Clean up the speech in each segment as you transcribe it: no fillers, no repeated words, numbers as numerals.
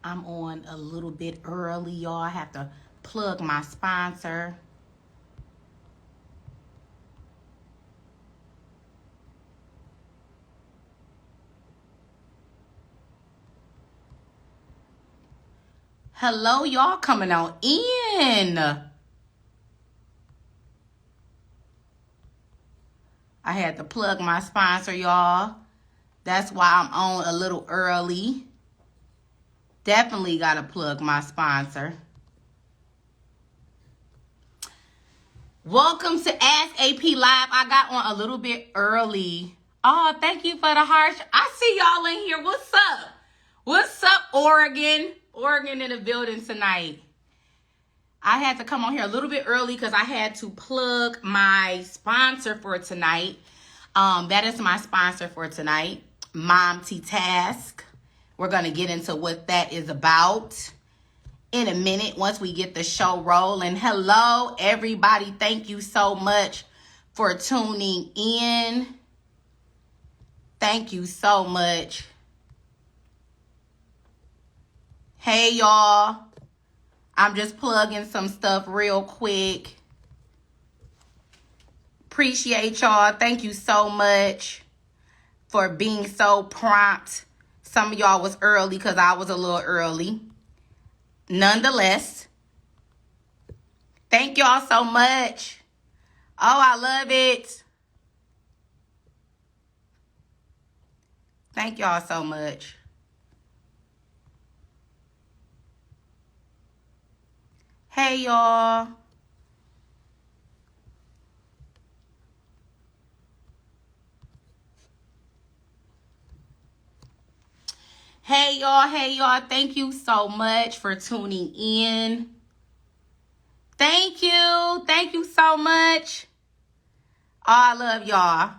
I'm on a little bit early, y'all. I have to plug my sponsor. Hello, y'all coming on in. I had to plug my sponsor, y'all. That's why I'm on a little early. Definitely got to plug my sponsor. Welcome to Ask AP Live. I got on a little bit early. Oh, thank you for the heart. I see y'all in here. What's up? What's up, Oregon? Oregon in the building tonight. I had to come on here a little bit early because I had to plug my sponsor for tonight. That is my sponsor for tonight, Mom T Task. We're going to get into what that is about in a minute once we get the show rolling. Hello, everybody. Thank you so much for tuning in. Thank you so much. Hey, y'all. I'm just plugging some stuff real quick. Appreciate y'all. Thank you so much for being so prompt. Some of y'all was early because I was a little early. Nonetheless, thank y'all so much. Oh, I love it. Thank y'all so much. Hey, y'all. Hey, y'all. Hey, y'all. Thank you so much for tuning in. Thank you. Thank you so much. Oh, I love y'all.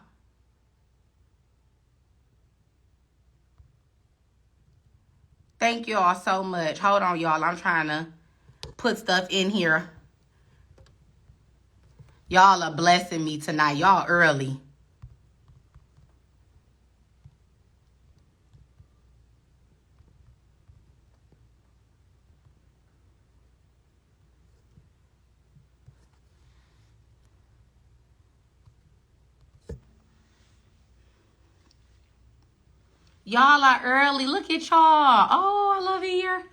Thank you all so much. Hold on, y'all. I'm trying to put stuff in here. Y'all are blessing me tonight. Y'all early. Y'all are early. Look at y'all. Oh, I love it here.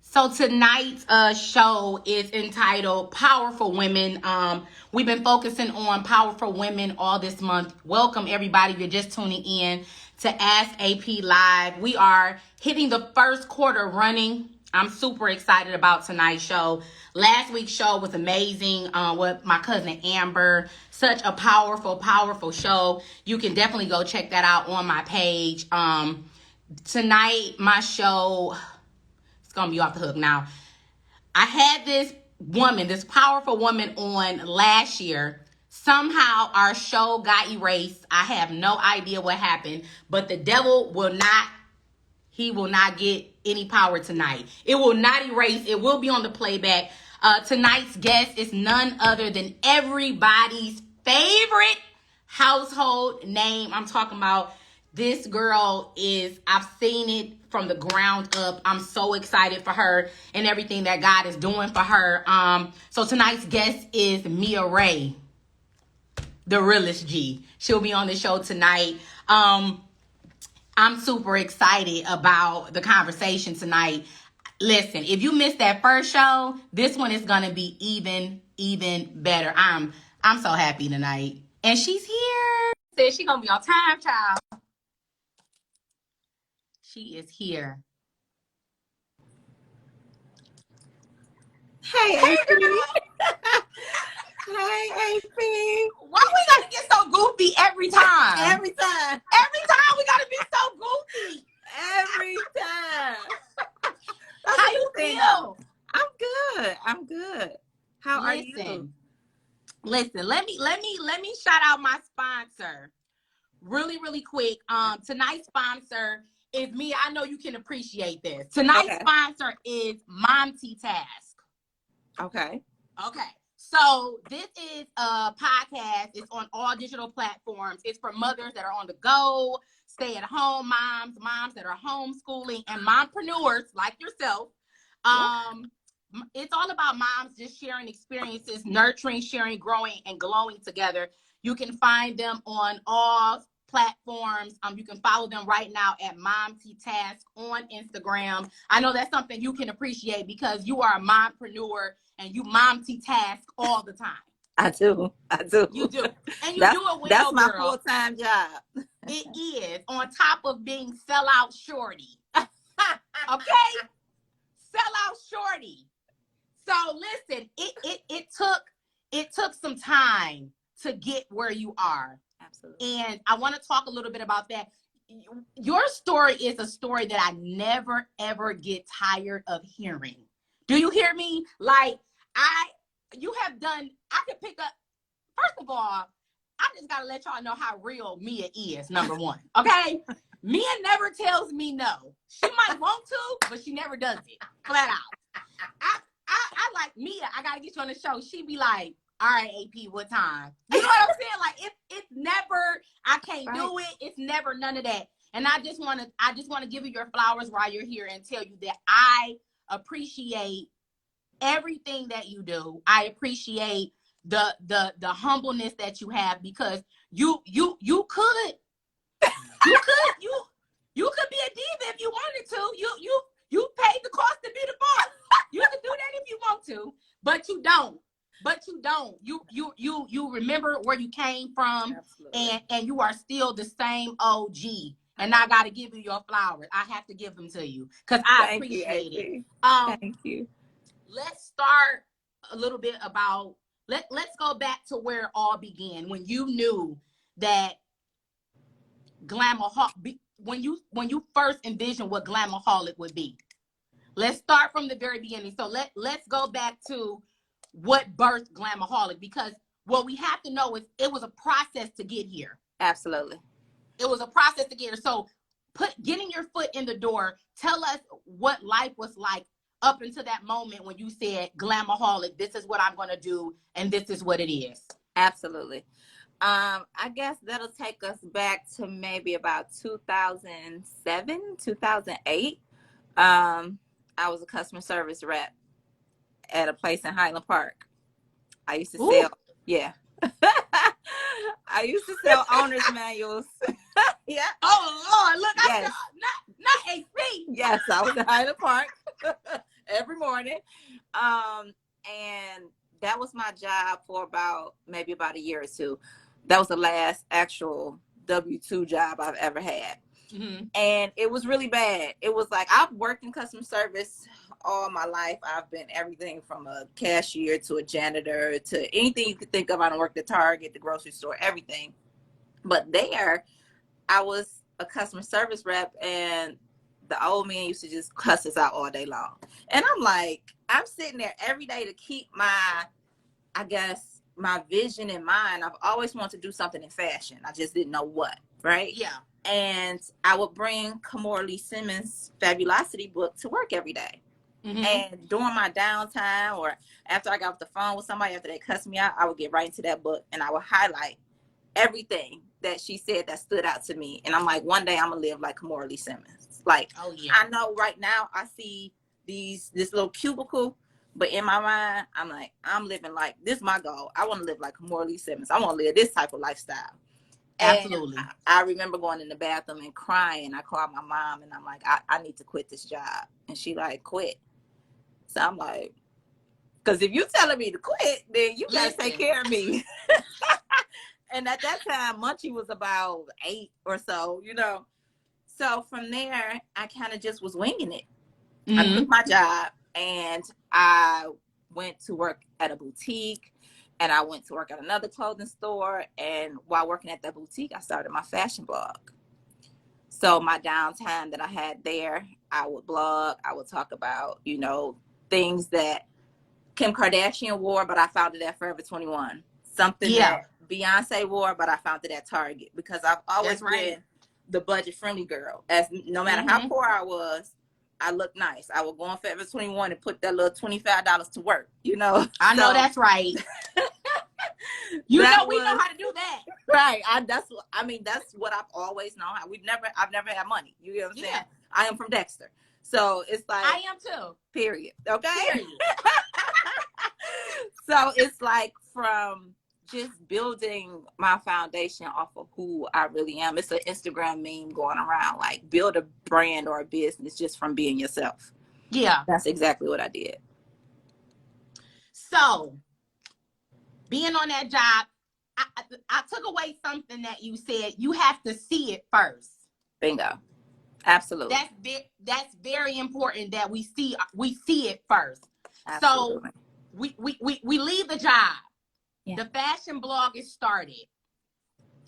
So tonight's show is entitled Powerful Women. We've been focusing on powerful women all this month. Welcome, everybody. You're just tuning in to Ask AP Live. We are hitting the first quarter running. I'm super excited about tonight's show. Last week's show was amazing with my cousin Amber. Such a powerful, powerful show. You can definitely go check that out on my page. Tonight, my show... gonna be off the hook now. I had this woman, this powerful woman on last year. Somehow our show got erased. I have no idea what happened, but the devil will not get any power tonight. It will not erase. It will be on the playback. Tonight's guest is none other than everybody's favorite household name. I'm talking about this girl I've seen it from the ground up. I'm so excited for her and everything that God is doing for her. So tonight's guest is Mia Ray, the realest G. She'll be on the show tonight. I'm super excited about the conversation tonight. Listen, if you missed that first show, this one is gonna be even better. I'm so happy tonight. And she's here. Said she's gonna be on time, child. She is here. Hey, AP. Hey, AP. Why we gotta get so goofy every time? Every time. Every time we gotta be so goofy. Every time. How you feel? I'm good. How are you? Listen, let me shout out my sponsor really quick. Tonight's sponsor is me. I know you can appreciate this. Tonight's sponsor is Mom T Task. Okay. So this is a podcast. It's on all digital platforms. It's for mothers that are on the go, stay-at-home moms that are homeschooling, and mompreneurs like yourself. It's all about moms just sharing experiences, nurturing, sharing, growing, and glowing together. You can find them on all platforms. You can follow them right now at MomTTask on Instagram. I know that's something you can appreciate because you are a mompreneur and you MomTTask all the time. I do. You do. And you do it well, that's my girl. full-time job. It is, on top of being sellout shorty. Okay? Sellout shorty. So listen, it took some time to get where you are. Absolutely. And I want to talk a little bit about that. Your story is a story that I never ever get tired of hearing. Do you hear me? Like you have done, I could pick up, first of all, I just got to let y'all know how real Mia is, number one. Okay? Mia never tells me no. She might want to, but she never does it. Flat out. I like Mia. I got to get you on the show. She be like, all right, AP, what time? You know what I'm saying? Like, it's never, I can't do it. It's never none of that. And I just want to give you your flowers while you're here and tell you that I appreciate everything that you do. I appreciate the humbleness that you have, because you could be a diva if you wanted to. You paid the cost to be the boss. You can do that if you want to, but you don't. You remember where you came from. Absolutely. and you are still the same OG. And I got to give you your flowers. I have to give them to you because I appreciate it. Thank you. Let's start a little bit about, let's go back to where it all began, when you knew that Glamaholic, when you first envisioned what Glamaholic would be. Let's start from the very beginning. So let's go back to what birthed Glamaholic, because what we have to know is it was a process to get here. Absolutely. It was a process to get here. So getting your foot in the door, tell us what life was like up until that moment when you said, Glamaholic, this is what I'm going to do, and this is what it is. Absolutely. I guess that'll take us back to maybe about 2007, 2008. I was a customer service rep at a place in Highland Park. I used to sell, yeah. I used to sell owner's manuals. Yeah. Oh Lord, look, yes. not AC. Yes, I was in Highland Park every morning. And that was my job for maybe about a year or two. That was the last actual W-2 job I've ever had. Mm-hmm. And it was really bad. It was like, I've worked in customer service all my life. I've been everything from a cashier to a janitor to anything you could think of. I done worked at Target, the grocery store, everything. But there, I was a customer service rep, and the old man used to just cuss us out all day long. And I'm like, I'm sitting there every day to keep my vision in mind. I've always wanted to do something in fashion. I just didn't know what, right? Yeah. And I would bring Kimora Lee Simmons' Fabulosity book to work every day. Mm-hmm. And during my downtime, or after I got off the phone with somebody, after they cussed me out, I would get right into that book and I would highlight everything that she said that stood out to me. And I'm like, one day I'm gonna live like Kimora Lee Simmons. Like, oh, yeah. I know right now I see this little cubicle, but in my mind, I'm like, I'm living like, this is my goal. I want to live like Kimora Lee Simmons. I want to live this type of lifestyle. Absolutely. I remember going in the bathroom and crying. I called my mom and I'm like, I need to quit this job. And she like, quit. So I'm like, because if you telling me to quit, then you got to take care of me. And at that time, Munchie was about 8 or so, you know. So from there, I kind of just was winging it. Mm-hmm. I quit my job and I went to work at a boutique. And I went to work at another clothing store. And while working at that boutique, I started my fashion blog. So my downtime that I had there, I would blog. I would talk about, you know, things that Kim Kardashian wore, but I found it at Forever 21. Something that Beyonce wore, but I found it at Target. Because I've always been the budget-friendly girl. As no matter mm-hmm. how poor I was, I looked nice. I would go on Forever 21 and put that little $25 to work, you know. I know that's right. We know was how to do that. right. That's what I've always known. I've never had money. You get what I'm saying? I am from Dexter. So it's like I am too. Period. Okay. Period. So it's like from just building my foundation off of who I really am. It's an Instagram meme going around, like build a brand or a business just from being yourself. Yeah. That's exactly what I did. So being on that job, I took away something that you said. You have to see it first. Bingo. Absolutely. That's very important that we see it first. Absolutely. So we leave the job. Yeah. The fashion blog is started.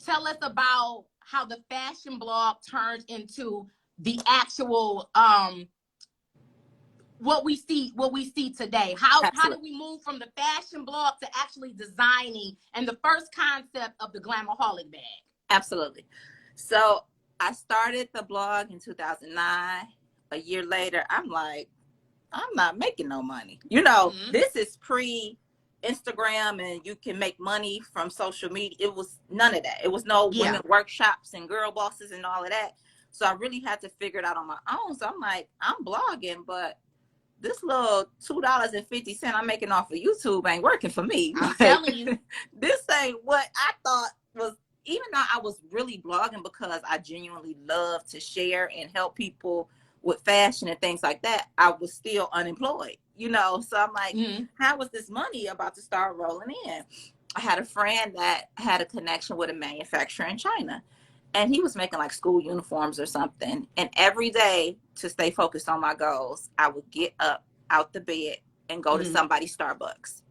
Tell us about how the fashion blog turned into the actual what we see today. How did we move from the fashion blog to actually designing and the first concept of the Glamaholic bag? Absolutely. So I started the blog in 2009. A year later, I'm like, I'm not making no money. This is pre Instagram and you can make money from social media. It was none of that. It was no women workshops and girl bosses and all of that. So I really had to figure it out on my own. So I'm like, I'm blogging, but this little $2.50 I'm making off of YouTube ain't working for me. I'm telling you. This ain't what I thought was, even though I was really blogging because I genuinely love to share and help people with fashion and things like that, I was still unemployed, So I'm like, how was this money about to start rolling in? I had a friend that had a connection with a manufacturer in China. And he was making like school uniforms or something. And every day to stay focused on my goals, I would get up out the bed and go to somebody's Starbucks.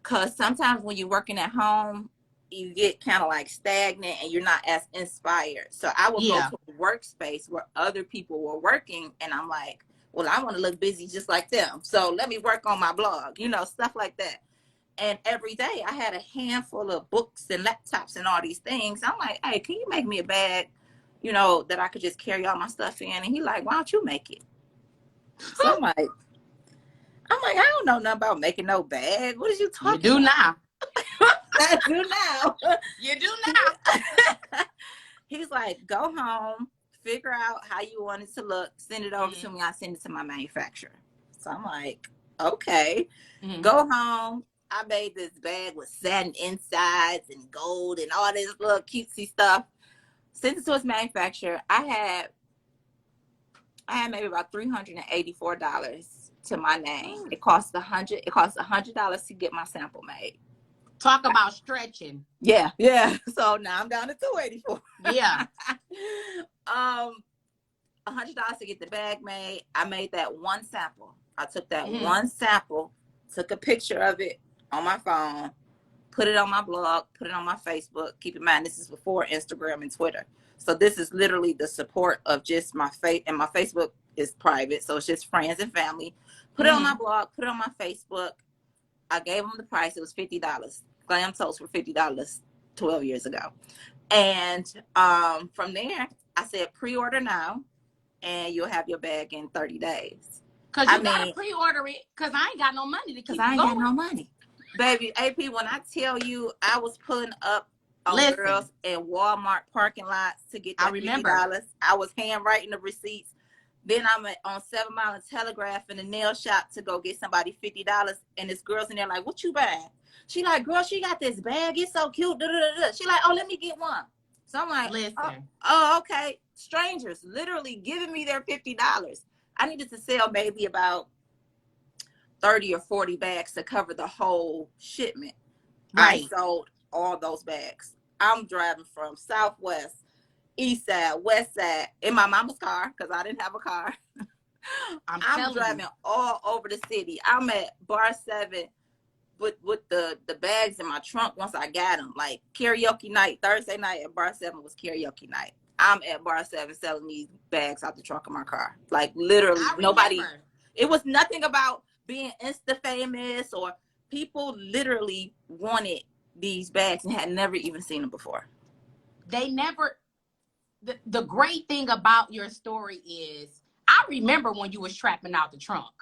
Because sometimes when you're working at home, you get kind of like stagnant and you're not as inspired. So I would go to a workspace where other people were working. And I'm like, well, I want to look busy just like them. So let me work on my blog, stuff like that. And every day I had a handful of books and laptops and all these things. I'm like, hey, can you make me a bag, that I could just carry all my stuff in? And he like, why don't you make it? So I'm like, I don't know nothing about making no bag. What is you talking about? You do now. I do now. You do now. He's like, go home, figure out how you want it to look, send it over to me. I send it to my manufacturer. So I'm like, okay, go home. I made this bag with satin insides and gold and all this little cutesy stuff. Sent it to his manufacturer. I had maybe about $384 to my name. It cost $100 to get my sample made. Talk about stretching. Yeah. So now I'm down to $284. Yeah. $100 to get the bag made. I made that one sample. I took that one sample, took a picture of it on my phone, put it on my blog, put it on my Facebook. Keep in mind, this is before Instagram and Twitter. So this is literally the support of just my face, and my Facebook is private. So it's just friends and family. Put it on my blog, put it on my Facebook. I gave them the price. It was $50. Glam totes were $50 12 years ago. And from there, I said, pre-order now, and you'll have your bag in 30 days. Because you got to pre-order it, because I ain't got no money to keep going. I ain't got no money. Baby, AP, when I tell you I was putting up on girls in Walmart parking lots to get that $50, I was handwriting the receipts. Then I'm on 7 Mile and Telegraph in the nail shop to go get somebody $50. And this girl's in there like, what you buying? She like, girl, she got this bag. It's so cute. She like, oh, let me get one. So I'm like, listen. Oh, okay. Strangers literally giving me their $50. I needed to sell maybe about 30 or 40 bags to cover the whole shipment. Right. I sold all those bags. I'm driving from Southwest, East Side, West Side in my mama's car because I didn't have a car. I'm driving all over the city. I'm at Bar 7 with the bags in my trunk once I got them. Like karaoke night, Thursday night at Bar 7 was karaoke night. I'm at Bar 7 selling these bags out the trunk of my car. Like literally nobody. It was nothing about being Insta famous or people literally wanted these bags and had never even seen them before. They never. The great thing about your story is I remember when you was trapping out the trunk.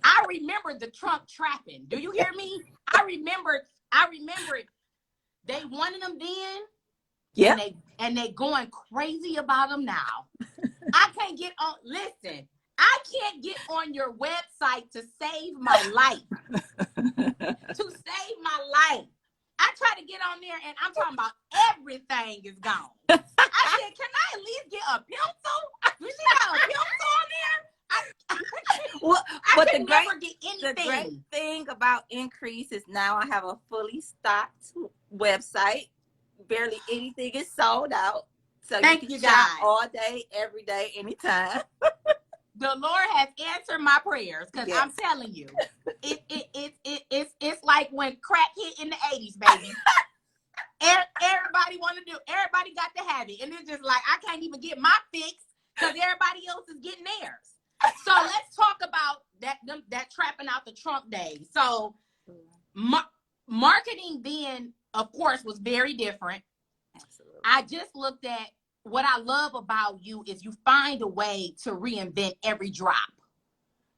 I remember the trunk trapping. Do you hear me? I remember I remember it. They wanted them then, Yeah. and they going crazy about them now. I can't get on. Listen, I can't get on your website to save my life. To save my life. I try to get on there, and I'm talking about everything is gone. I said, can I at least get a pencil? You see got a pencil on there? I can never get anything. The great thing about Increase is now I have a fully stocked website. Barely anything is sold out. So you can shop all day, every day, anytime. The Lord has answered my prayers, because I'm telling you, it's like when crack hit in the 80s, baby. Everybody got to have it. And it's just like, I can't even get my fix because everybody else is getting theirs. So let's talk about that trapping out the trunk days. So marketing then, of course, was very different. Absolutely. I just looked at, what I love about you is you find a way to reinvent every drop.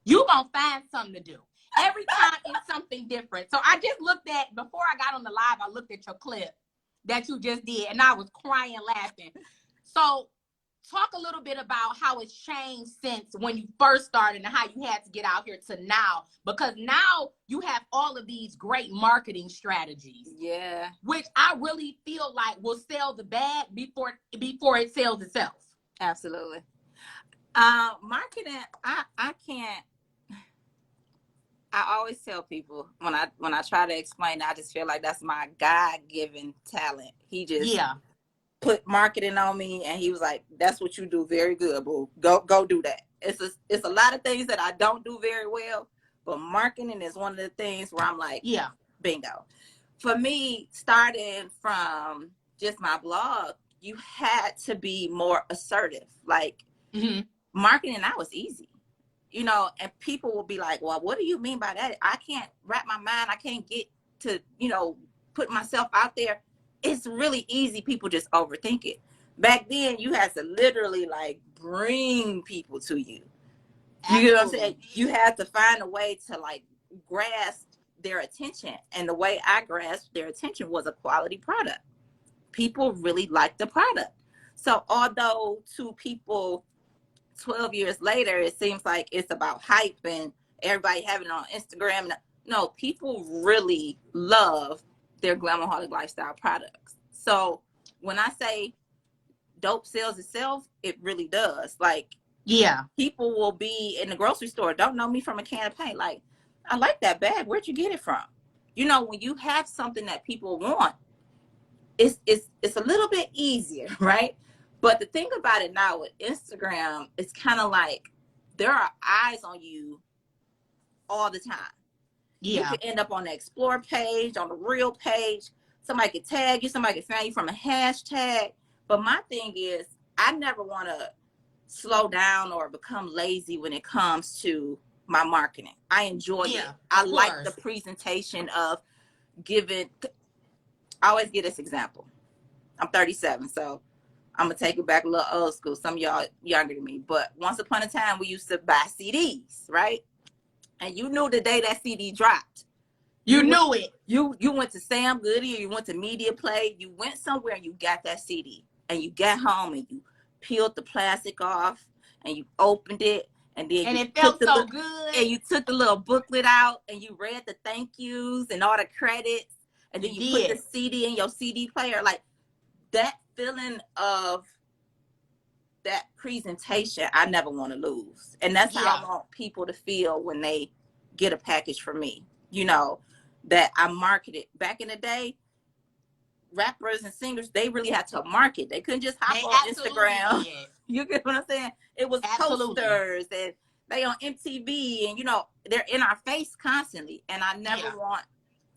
You're going to find something to do. Every time it's something different. So I just looked at, before I got on the live, I looked at your clip that you just did, and I was crying laughing. So talk a little bit about how it's changed since when you first started and how you had to get out here to now, because now you have all of these great marketing strategies. Yeah. Which I really feel like will sell the bag before it sells itself. Absolutely. Marketing, I can't. I always tell people when I try to explain, I just feel like that's my God-given talent. He just put marketing on me, and he was like, "That's what you do very good, boo. Go do that." It's a lot of things that I don't do very well, but marketing is one of the things where I'm like, bingo. For me, starting from just my blog, you had to be more assertive. Like marketing, that was easy. You know, and people will be like, well, what do you mean by that? I can't wrap my mind. I can't get to, put myself out there. It's really easy. People just overthink it. Back then, you had to literally like bring people to you. Absolutely. You know what I'm saying? You had to find a way to like grasp their attention. And the way I grasped their attention was a quality product. People really liked the product. So although to people 12 years later, it seems like it's about hype and everybody having it on Instagram. No, people really love their Glamaholic lifestyle products. So when I say dope sells itself, it really does. Like, people will be in the grocery store, don't know me from a can of paint. Like, I like that bag. Where'd you get it from? You know, when you have something that people want, it's a little bit easier, right? But the thing about it now with Instagram, it's kind of like there are eyes on you all the time. You can end up on the explore page, on the real page. Somebody could tag you, somebody could find you from a hashtag. But my thing is, I never want to slow down or become lazy when it comes to my marketing. I enjoy it. I like the presentation of giving. I always give this example. I'm 37, so I'm going to take it back a little old school. Some of y'all younger than me. But once upon a time, we used to buy CDs, right? And you knew the day that CD dropped. You knew it. You went to Sam Goody, or you went to Media Play. You went somewhere and you got that CD. And you got home and you peeled the plastic off and you opened it. And then it felt so good. And you took the little booklet out and you read the thank yous and all the credits. And then you put the CD in your CD player. Like, that feeling of that presentation, I never want to lose. And that's how I want people to feel when they get a package from me. You know, that I marketed. Back in the day, rappers and singers, they really had to market. They couldn't just hop on Instagram. You get what I'm saying? It was posters, and they on MTV, and they're in our face constantly. And I never want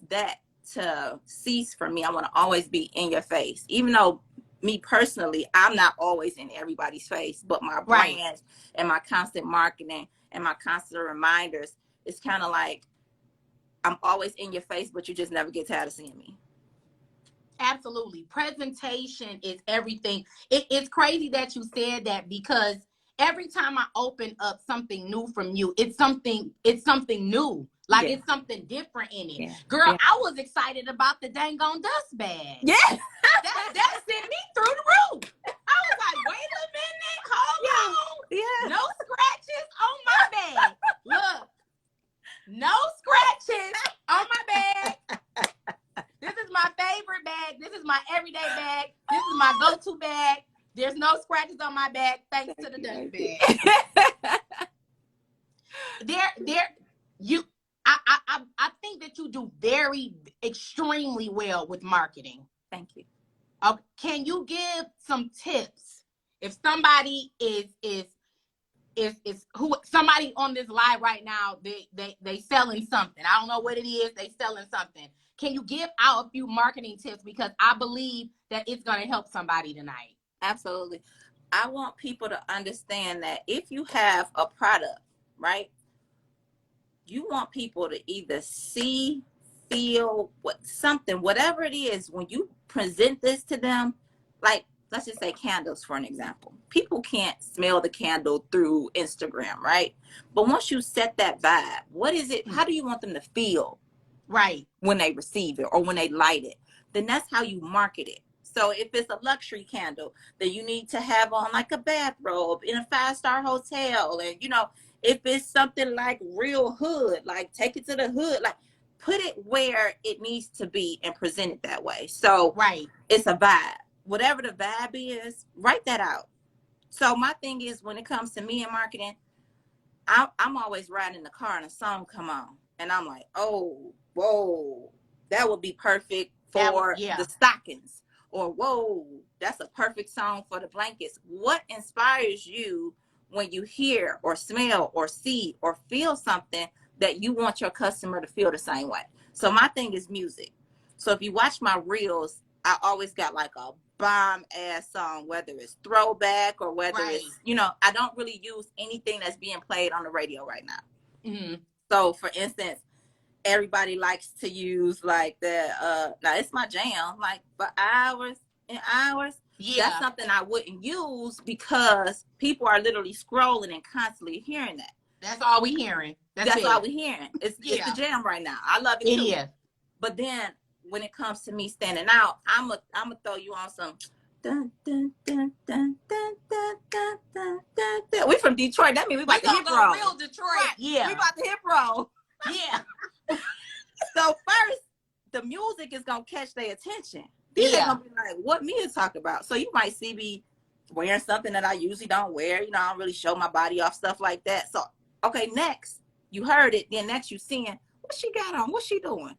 that to cease from me. I want to always be in your face, even though me personally, I'm not always in everybody's face, but my brand and my constant marketing and my constant reminders, it's kind of like I'm always in your face, but you just never get tired of seeing me. Absolutely. Presentation is everything. It's crazy that you said that, because every time I open up something new from you, it's something new. Like it's something different in it. Yeah. Girl, Yeah. I was excited about the dang on dust bag. Yeah. That sent me through the roof. I was like, wait a minute, hold on. Yeah. No scratches on my bag. Look, no scratches on my bag. This is my favorite bag. This is my everyday bag. This is my go-to bag. There's no scratches on my bag thanks to the dust bag. I think that you do extremely well with marketing. Thank you. Can you give some tips if somebody is who somebody on this live right now, they selling something. I don't know what it is, they selling something. Can you give out a few marketing tips, because I believe that it's going to help somebody tonight? Absolutely. I want people to understand that if you have a product, right, you want people to either see, feel whatever it is, when you present this to them. Like, let's just say candles, for an example. People can't smell the candle through Instagram, right? But once you set that vibe, what is it? How do you want them to feel? Right. When they receive it or when they light it, then that's how you market it. So if it's a luxury candle, then you need to have on like a bathrobe in a 5-star hotel. And, you know, if it's something like real hood, like take it to the hood, like put it where it needs to be and present it that way. So right, it's a vibe. Whatever the vibe is, write that out. So my thing is, when it comes to me and marketing, I'm always riding in the car and a song come on. And I'm like, oh, whoa, that would be perfect for the stockings. Or, whoa, that's a perfect song for the blankets. What inspires you when you hear or smell or see or feel something that you want your customer to feel the same way? So my thing is music. So if you watch my reels, I always got like a bomb ass song, whether it's throwback or whether it's, you know, I don't really use anything that's being played on the radio right now. Mm-hmm. So for instance, everybody likes to use like the now it's my jam, like for hours and hours. Yeah, that's something I wouldn't use because people are literally scrolling and constantly hearing that. That's all we hearing. That's all we hearing. It's the jam right now. I love it too. It is. But then when it comes to me standing out, I'm a throw you on some dun, dun, dun, dun, dun, dun, dun, dun, dun, dun. We from Detroit. That means we about to hip roll. Real Detroit. Right. Yeah. We about to hip roll. Yeah. So first, the music is gonna catch their attention. Then they're gonna be like, what Mia talk about? So you might see me wearing something that I usually don't wear. You know, I don't really show my body off, stuff like that. So okay, next, you heard it. Then next you seeing what she got on, what she doing.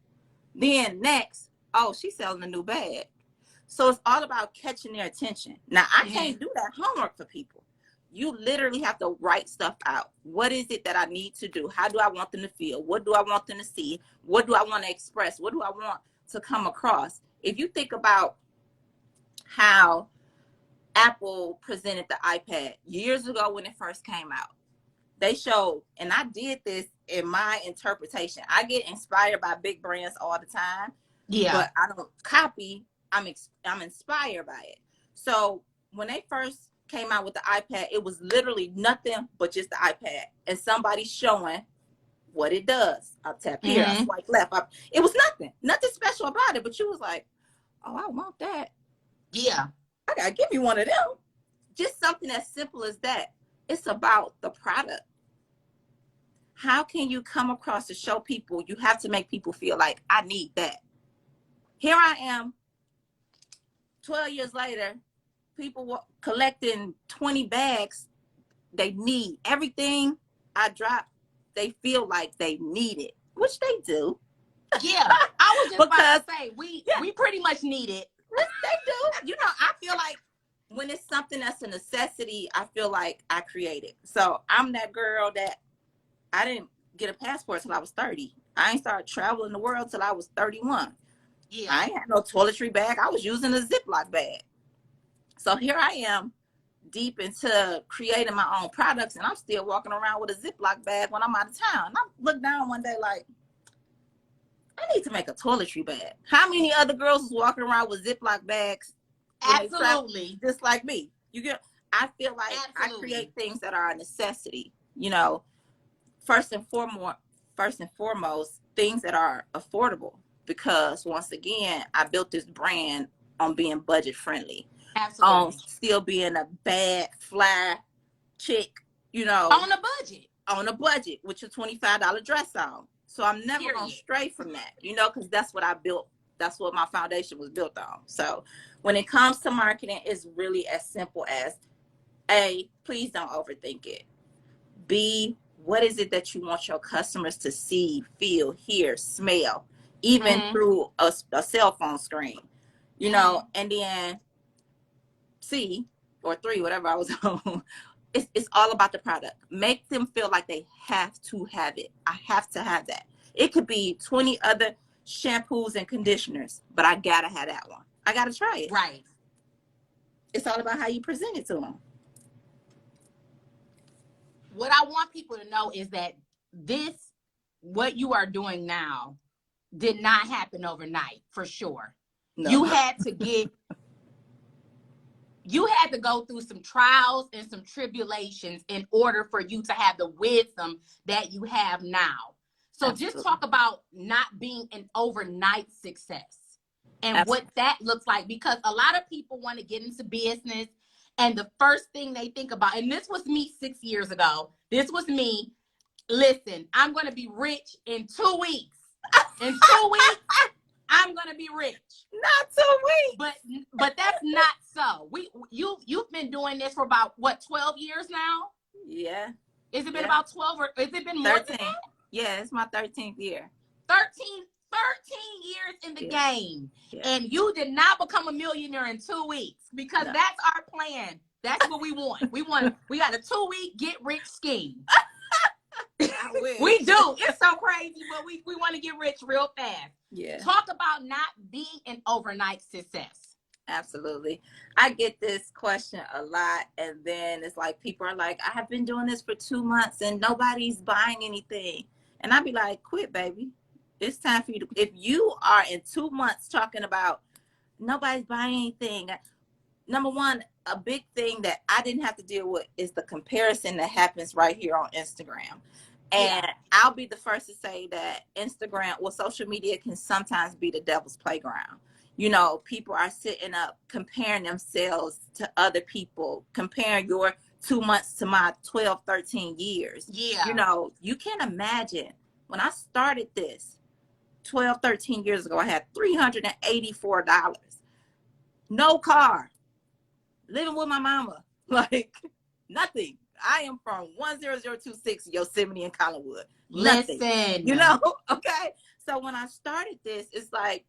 Then next, oh, she's selling a new bag. So it's all about catching their attention. Now, I can't do that homework for people. You literally have to write stuff out. What is it that I need to do? How do I want them to feel? What do I want them to see? What do I want to express? What do I want to come across? If you think about how Apple presented the iPad years ago when it first came out, they showed, and I did this in my interpretation. I get inspired by big brands all the time. Yeah. But I don't copy. I'm inspired by it. So when they first came out with the iPad, it was literally nothing but just the iPad and somebody showing what it does. I'll tap here, I swipe left. It was nothing special about it, but you was like, oh, I want that. Yeah. I gotta give you one of them. Just something as simple as that. It's about the product. How can you come across to show people? You have to make people feel like, I need that. Here I am, 12 years later, people collecting 20 bags. They need everything I drop. They feel like they need it, which they do. Yeah, I was just about to say, we pretty much need it. They do. You know, I feel like when it's something that's a necessity, I feel like I create it. So I'm that girl that I didn't get a passport till I was 30. I ain't started traveling the world till I was 31. Yeah. I ain't had no toiletry bag. I was using a Ziploc bag. So here I am, deep into creating my own products, and I'm still walking around with a Ziploc bag when I'm out of town. And I look down one day like, I need to make a toiletry bag. How many other girls is walking around with Ziploc bags? Absolutely. Just like me. I feel like I create things that are a necessity. You know, first and first and foremost, things that are affordable, because once again, I built this brand on being budget friendly, on Absolutely. still being a bad fly chick, On a budget. on a budget with your $25 dress on. So I'm never Period. going to stray from that, because that's what I built. That's what my foundation was built on. So when it comes to marketing, it's really as simple as A, please don't overthink it. B, what is it that you want your customers to see, feel, hear, smell, even through a cell phone screen, and then C, or 3, whatever I was on. It's all about the product. Make them feel like they have to have it. I have to have that. It could be 20 other shampoos and conditioners, but I gotta have that one. I gotta try it. Right. It's all about how you present it to them. What I want people to know is that what you are doing now did not happen overnight, for sure. No. You had to go through some trials and some tribulations in order for you to have the wisdom that you have now. So Absolutely. Just talk about not being an overnight success and Absolutely. What that looks like, because a lot of people want to get into business and the first thing they think about, and this was me 6 years ago, this was me, listen, I'm going to be rich in 2 weeks. In 2 weeks, I'm gonna be rich. Not 2 weeks. But that's not so. You've been doing this for about 12 years now? Yeah. Has it been about 12 or has it been more 13. than that? Yeah, it's my 13th year. 13 years in the game. Yeah. And you did not become a millionaire in 2 weeks, because that's our plan. That's what we want. We got a 2-week get rich scheme. We do. It's so crazy, but we want to get rich real fast. Yeah. Talk about not being an overnight success. Absolutely. I get this question a lot, and then it's like people are like, I have been doing this for 2 months and nobody's buying anything. And I'd be like, quit, baby. It's time for you to, if you are in 2 months talking about nobody's buying anything, number one, a big thing that I didn't have to deal with is the comparison that happens right here on Instagram. And I'll be the first to say that social media can sometimes be the devil's playground. People are sitting up comparing themselves to other people, comparing your 2 months to my 12, 13 years. Yeah. You can't imagine when I started this 12, 13 years ago, I had $384. No car. Living with my mama. Like nothing. I am from 10026 Yosemite and Collinwood. Nothing. Listen. Okay. So when I started this, it's like,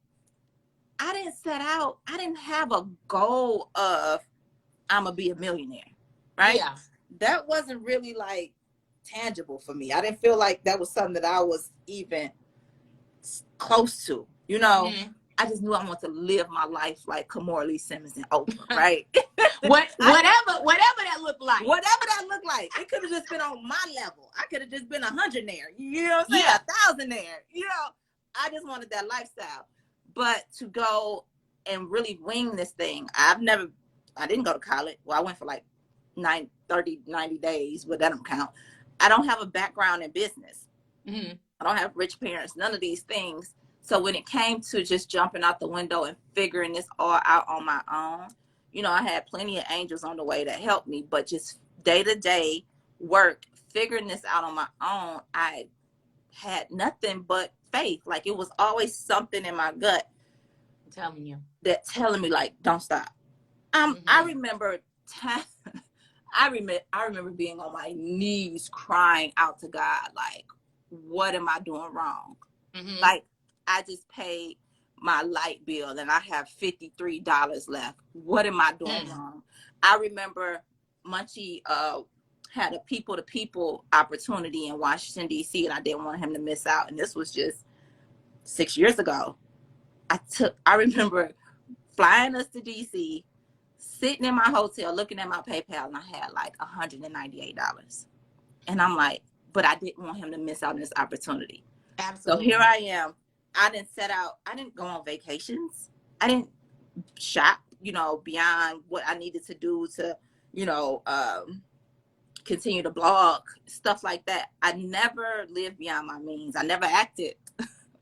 I didn't have a goal of I'm going to be a millionaire. Right? Yeah. That wasn't really like tangible for me. I didn't feel like that was something that I was even close to, Mm-hmm. I just knew I wanted to live my life like Kamora Lee Simmons and Oprah, right? Whatever that looked like. Whatever that looked like. It could have just been on my level. I could have just been 100-naire. You know what I'm saying? Yeah. 1,000-naire. I just wanted that lifestyle. But to go and really wing this thing, I didn't go to college. Well, I went for like 90 days, but that don't count. I don't have a background in business. Mm-hmm. I don't have rich parents, none of these things. So when it came to just jumping out the window and figuring this all out on my own, I had plenty of angels on the way that helped me, but just day-to-day work, figuring this out on my own, I had nothing but faith. Like it was always something in my gut telling me like, don't stop. Mm-hmm. I remember being on my knees crying out to God, like, what am I doing wrong? Mm-hmm. Like, I just paid my light bill and I have $53 left. What am I doing wrong? I remember Munchie had a people-to-people opportunity in Washington, D.C., and I didn't want him to miss out. And this was just 6 years ago. I remember flying us to D.C., sitting in my hotel, looking at my PayPal, and I had like $198. And I'm like, but I didn't want him to miss out on this opportunity. Absolutely. So here I am. I didn't go on vacations. I didn't shop, beyond what I needed to do to, continue to blog, stuff like that. I never lived beyond my means. I never acted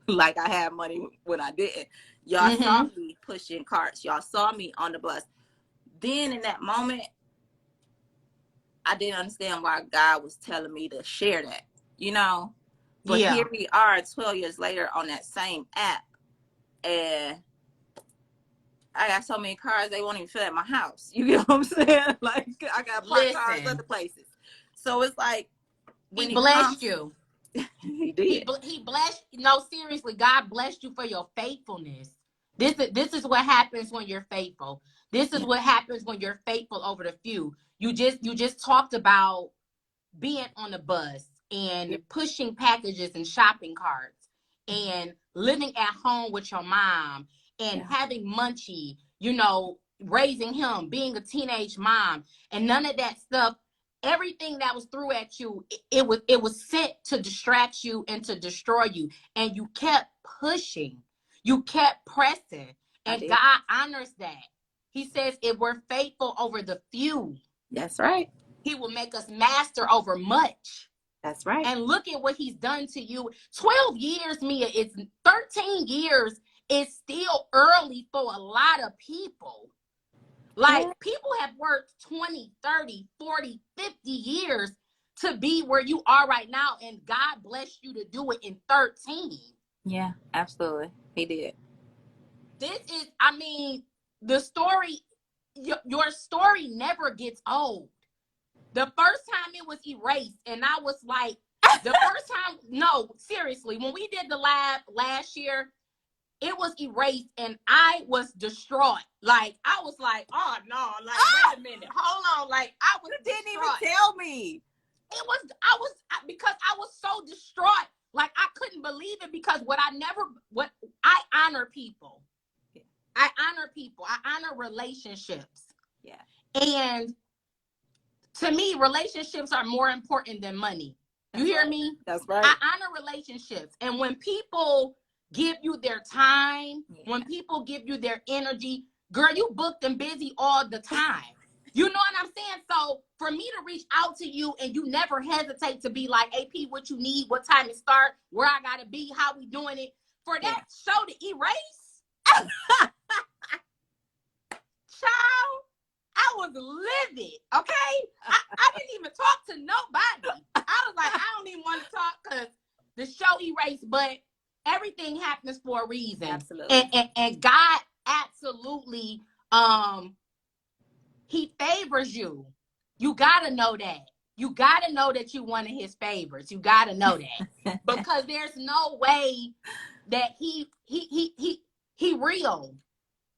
like I had money when I didn't. Y'all saw me pushing carts. Y'all saw me on the bus. Then in that moment, I didn't understand why God was telling me to share that, you know? But here we are 12 years later on that same app. And I got so many cars, they won't even fit at my house. You get what I'm saying? Like, I got parked cars other places. So it's like, when he blessed you. He did. He blessed. No, seriously, God blessed you for your faithfulness. This is what happens when you're faithful. This is what happens when you're faithful over the few. You just talked about being on the bus and pushing packages and shopping carts and living at home with your mom and having Munchie, you know, raising him, being a teenage mom, and none of that stuff. Everything that was threw at you, it was sent to distract you and to destroy you. And you kept pushing. You kept pressing. And God honors that. He says, if we're faithful over the few, that's right, he will make us master over much. That's right. And look at what he's done to you. 12 years, Mia, it's 13 years. It's still early for a lot of people. Like, people have worked 20, 30, 40, 50 years to be where you are right now. And God blessed you to do it in 13. Yeah, absolutely. He did. This is, I mean, the story, your story never gets old. The first time it was erased, and I was like, the first time, no, seriously, when we did the live last year, it was erased, and I was distraught. Like, I was like, oh, no, like, wait a minute, hold on. Like, I was didn't distraught. even tell me. Because I was so distraught. Like, I couldn't believe it because I honor people. Yeah. I honor people. I honor relationships. Yeah. And to me, relationships are more important than money. You hear me? That's right. I honor relationships. And when people give you their time, when people give you their energy, girl, you booked and busy all the time. You know what I'm saying? So for me to reach out to you and you never hesitate to be like, AP, what you need, what time it start, where I got to be, how we doing it. For that show to erase, child, I was livid, okay? I didn't even talk to nobody. I was like, I don't even want to talk because the show erased, but everything happens for a reason. Absolutely. And God absolutely, he favors you. You got to know that. You got to know that you one of his favorites. You got to know that. Because there's no way that he real.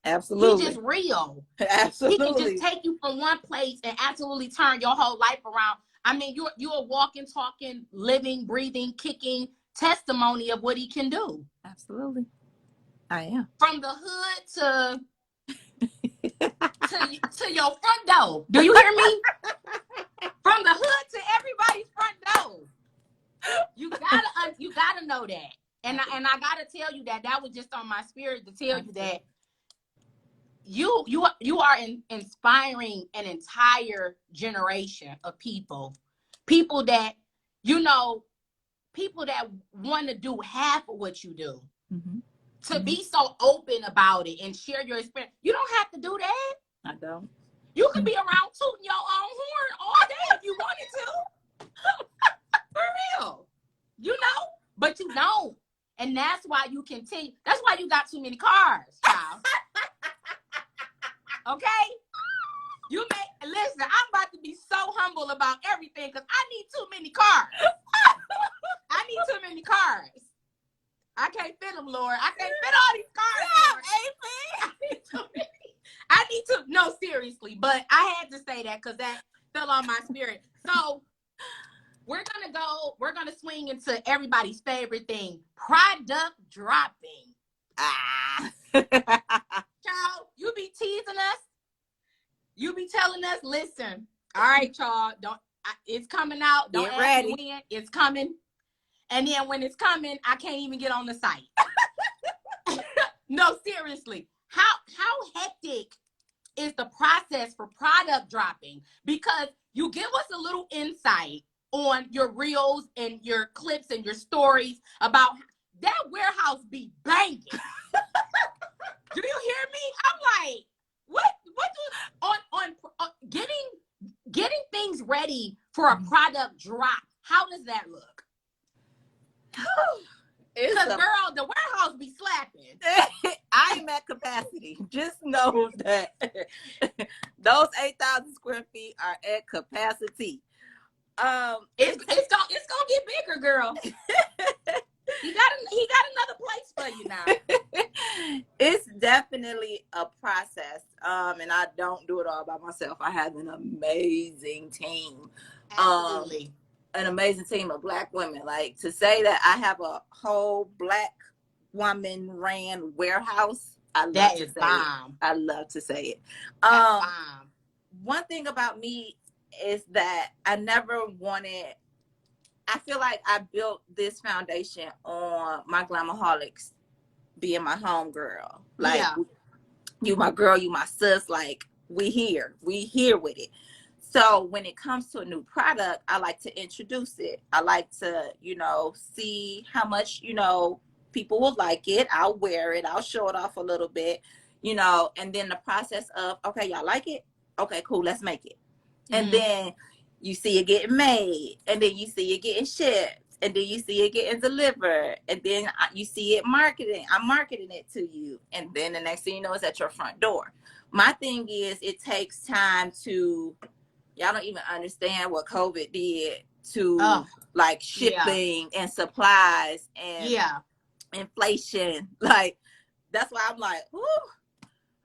Absolutely. He just real. Absolutely. He can just take you from one place and absolutely turn your whole life around. I mean, you're a walking, talking, living, breathing, kicking testimony of what he can do. Absolutely. I am. From the hood to your front door. Do you hear me? From the hood to everybody's front door. You gotta know that. And I gotta tell you that was just on my spirit to tell you that you are inspiring an entire generation of people that, you know, people that want to do half of what you do. Mm-hmm. To be so open about it and share your experience. You don't have to do that. I don't. You could be around tooting your own horn all day if you wanted to. For real. You know? But you don't. And that's why you continue. That's why you got too many cars, child. Okay? Listen, I'm about to be so humble about everything because I need too many cars. I need too many cars. I can't fit them, Lord. I can't fit all these cars. Yeah, I need to. No, seriously. But I had to say that because that fell on my spirit. So we're going to swing into everybody's favorite thing. Product dropping. Child, you be teasing us. You be telling us, listen, all right, y'all, it's coming out. Don't get ask ready. me when. It's coming. And then when it's coming, I can't even get on the site. No, seriously. How hectic is the process for product dropping? Because you give us a little insight on your reels and your clips and your stories about that warehouse be banging. Do you hear me? I'm like, what on getting things ready for a product drop? How does that look? Because girl, the warehouse be slapping. I am at capacity. Just know that those 8,000 square feet are at capacity. It's gonna get bigger, girl. He got another place for you now. It's definitely a process. And I don't do it all by myself. I have an amazing team. Absolutely. An amazing team of Black women. Like, to say that I have a whole Black woman ran warehouse, I love to say it. I love to say it. One thing about me is that I never wanted, I feel like I built this foundation on my Glamaholics being my home girl. Like, you my girl, you my sis, like, we here with it. So when it comes to a new product, I like to introduce it. I like to, see how much, people will like it. I'll wear it. I'll show it off a little bit, and then the process of, okay, y'all like it? Okay, cool. Let's make it. Mm-hmm. And then you see it getting made, and then you see it getting shipped, and then you see it getting delivered, and then you see it marketing. I'm marketing it to you. And then the next thing you know, it's at your front door. My thing is, it takes time to, y'all don't even understand what COVID did to like shipping and supplies and inflation. Like, that's why I'm like, whoo,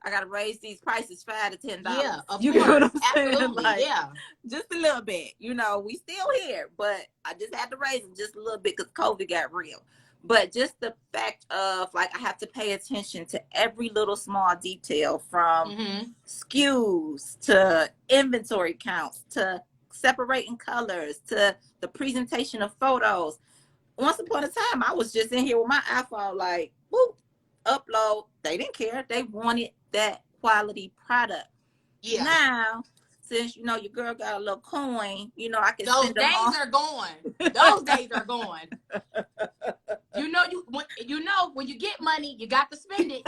I gotta raise these prices $5 to $10. Yeah, of you course. Know what I'm saying? Absolutely, like, yeah. Just a little bit. We still here, but I just had to raise them just a little bit because COVID got real. But just the fact of, like, I have to pay attention to every little small detail, from SKUs to inventory counts to separating colors to the presentation of photos. Once upon a time, I was just in here with my iPhone, like, whoop, upload. They didn't care. They wanted that quality product. Yeah. Now, since your girl got a little coin, I can those send them days are gone. Those days are gone. When you get money, you got to spend it.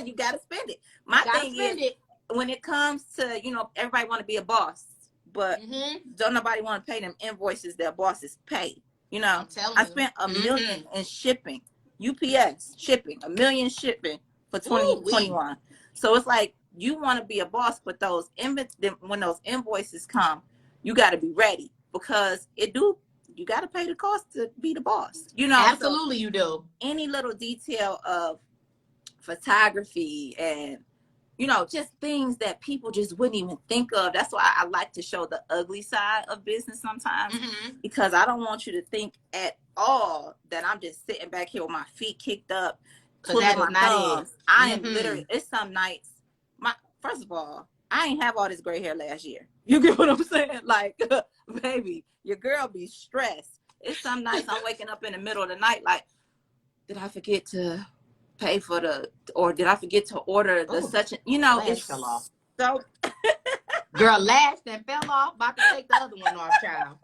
You got to spend it. My thing is, when it comes to, everybody want to be a boss, but don't nobody want to pay them invoices their bosses pay. I spent $1 million in shipping, UPS shipping, $1 million shipping for 2021. So it's like, you want to be a boss, but when those invoices come, you got to be ready, because you got to pay the cost to be the boss. Absolutely, so you do. Any little detail of photography and just things that people just wouldn't even think of. That's why I like to show the ugly side of business sometimes, because I don't want you to think at all that I'm just sitting back here with my feet kicked up, twiddling my thumbs. I am literally, it's some nights, first of all, I ain't have all this gray hair last year. You get what I'm saying? Like, baby, your girl be stressed. It's some nights I'm waking up in the middle of the night like, did I forget to pay for or did I forget to order the such, it's fell off. So girl lashed and fell off, about to take the other one off, child.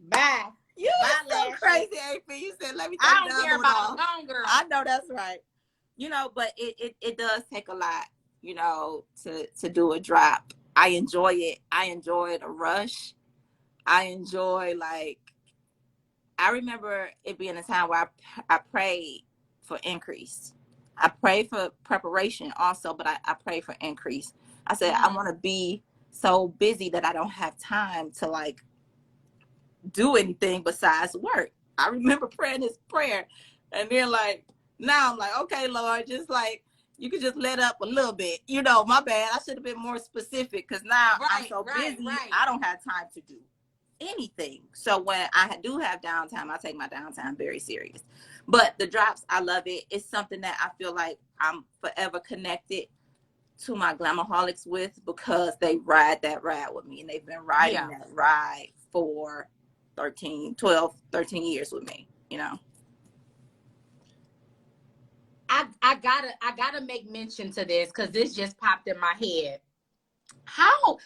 Bye. You are so crazy, AP. You said, let me take I don't care about a gone girl. I know that's right. But it does take a lot, to do a drop. I enjoy it. I enjoy the rush. I enjoy, like, I remember it being a time where I prayed for increase. I prayed for preparation also, but I prayed for increase. I said, I want to be so busy that I don't have time to, like, do anything besides work. I remember praying this prayer, and then, like, now I'm like, okay, Lord, just, like, you could just let up a little bit. My bad. I should have been more specific, because now I'm so busy, I don't have time to do anything. So when I do have downtime, I take my downtime very serious. But the drops, I love it. It's something that I feel like I'm forever connected to my Glamaholics with, because they ride that ride with me, and they've been riding that ride for 13 years with me. I gotta make mention to this, because this just popped in my head. How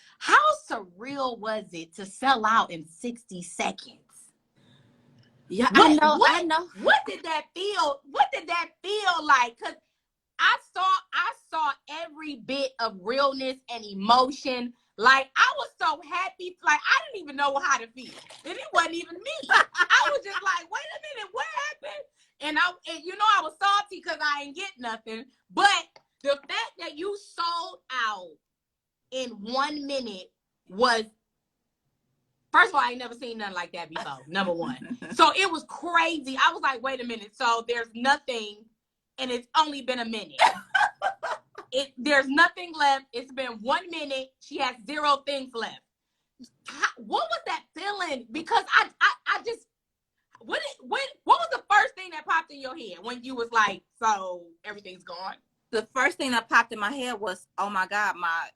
surreal was it to sell out in 60 seconds? Yeah, What I know. what did that feel? What did that feel like? Cuz I saw every bit of realness and emotion. Like I was so happy, like I didn't even know how to feel. And it wasn't even me. I was just like, wait a minute, what happened? And I was salty because I ain't get nothing. But the fact that you sold out in 1 minute was, first of all, I ain't never seen nothing like that before. Number one. So it was crazy. I was like, wait a minute. So there's nothing, and it's only been a minute. There's nothing left. It's been 1 minute. She has 0 things left. What was that feeling? Because I just, what was the first thing that popped in your head when you was like, so everything's gone? The first thing that popped in my head was, oh my God, my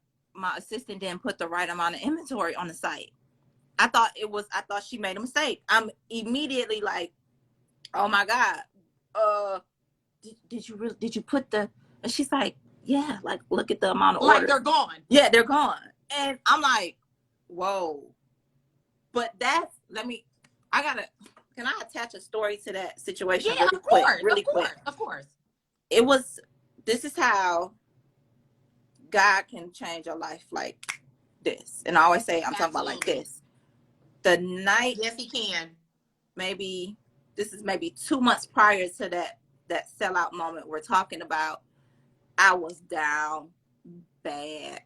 assistant didn't put the right amount of inventory on the site. I thought she made a mistake. I'm immediately like, oh my God, did you put the, and she's like, yeah, like look at the amount of orders. Like they're gone. Yeah, they're gone. And I'm like, whoa. But can I attach a story to that situation? Yeah, really of quick, course, really of course, quick. of course. This is how God can change your life like this. And I always say, I'm talking about like this. The night, yes, he can. This is maybe 2 months prior to that sellout moment we're talking about. I was down bad.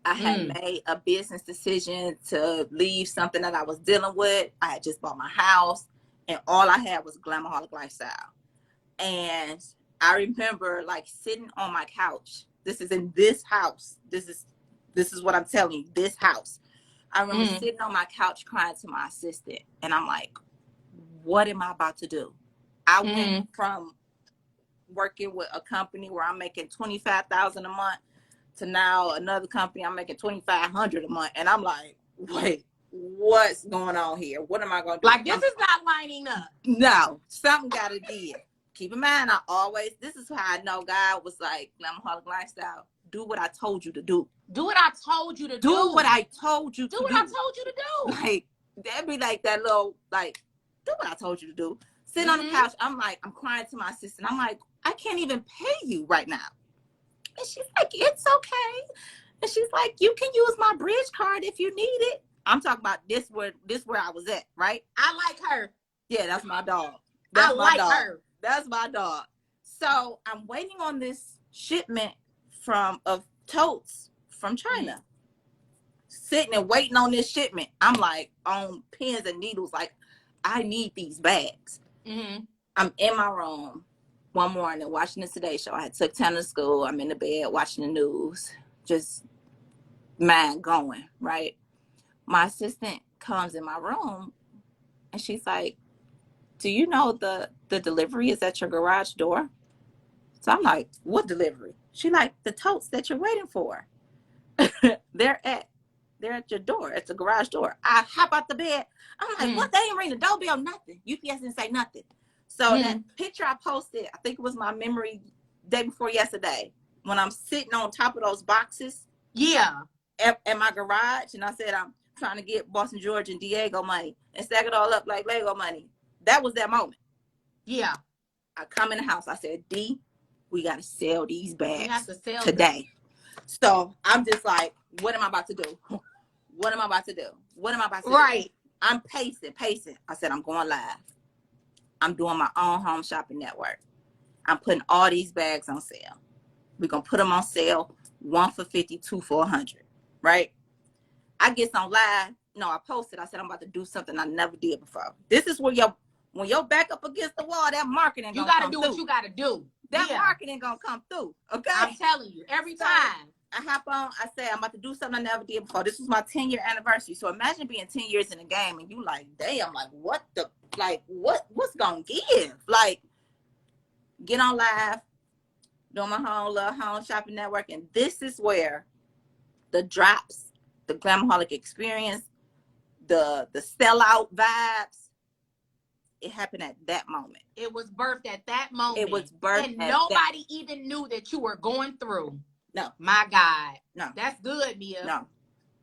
I had made a business decision to leave something that I was dealing with. I had just bought my house, and all I had was Glamaholic lifestyle. And I remember like sitting on my couch. This is in this house. This is what I'm telling you, this house. I remember sitting on my couch crying to my assistant, and I'm like, what am I about to do? I went from working with a company where I'm making $25,000 a month to now another company I'm making $2,500 a month, and I'm like, wait, what's going on here? What am I going to do? Like, this is not lining up. No, something got to give. Keep in mind, this is how I know God was like, Glamaholic lifestyle, do what I told you to do. Do what I told you to do. Do what I told you to do. Do what I told you to do. Like, that'd be like that little, like, do what I told you to do. Sitting on the couch, I'm crying to my assistant. I'm like, I can't even pay you right now. And she's like, it's okay. And she's like, you can use my bridge card if you need it. I'm talking about this where I was at, right? I like her. Yeah, that's my dog. That's my dog. Her. That's my dog. So I'm waiting on this shipment of totes from China. Sitting and waiting on this shipment. I'm like on pins and needles, like, I need these bags. I'm in my room one morning watching the Today Show. I took Tanner to school. I'm in the bed watching the news, just mind going, right? My assistant comes in my room and she's like, do you know the delivery is at your garage door? So I'm like, what delivery? She like, the totes that you're waiting for. They're at your door. It's a garage door. I hop out the bed. I'm like, what? They ain't ring the doorbell, nothing. UPS didn't say nothing. So that picture I posted, I think it was my memory day before yesterday, when I'm sitting on top of those boxes. Yeah. At my garage. And I said, I'm trying to get Boston George and Diego money and stack it all up like Lego money. That was that moment. Yeah. I come in the house. I said, D, we got to sell these bags. We have to sell today. So I'm just like, what am I about to do? What am I about to do? What am I about to do? Right. I'm pacing. I said, I'm going live. I'm doing my own home shopping network. I'm putting all these bags on sale. We're going to put them on sale, 1 for $50, 2 for $100, right? I get on live. No, I posted. I said, I'm about to do something I never did before. This is where when you're back up against the wall, that marketing you got to do what you got to do. That marketing going to come through, okay? I'm telling you, every time. I hop on, I say, I'm about to do something I never did before. This was my 10-year anniversary. So imagine being 10 years in the game and you like, damn, like, what's going to give? Like, get on live, doing my home shopping network. And this is where the drops, the Glamaholic experience, the sellout vibes, it happened at that moment. It was birthed at that moment. It was birthed and nobody even knew that you were going through. No. My God. No. That's good, Mia. No.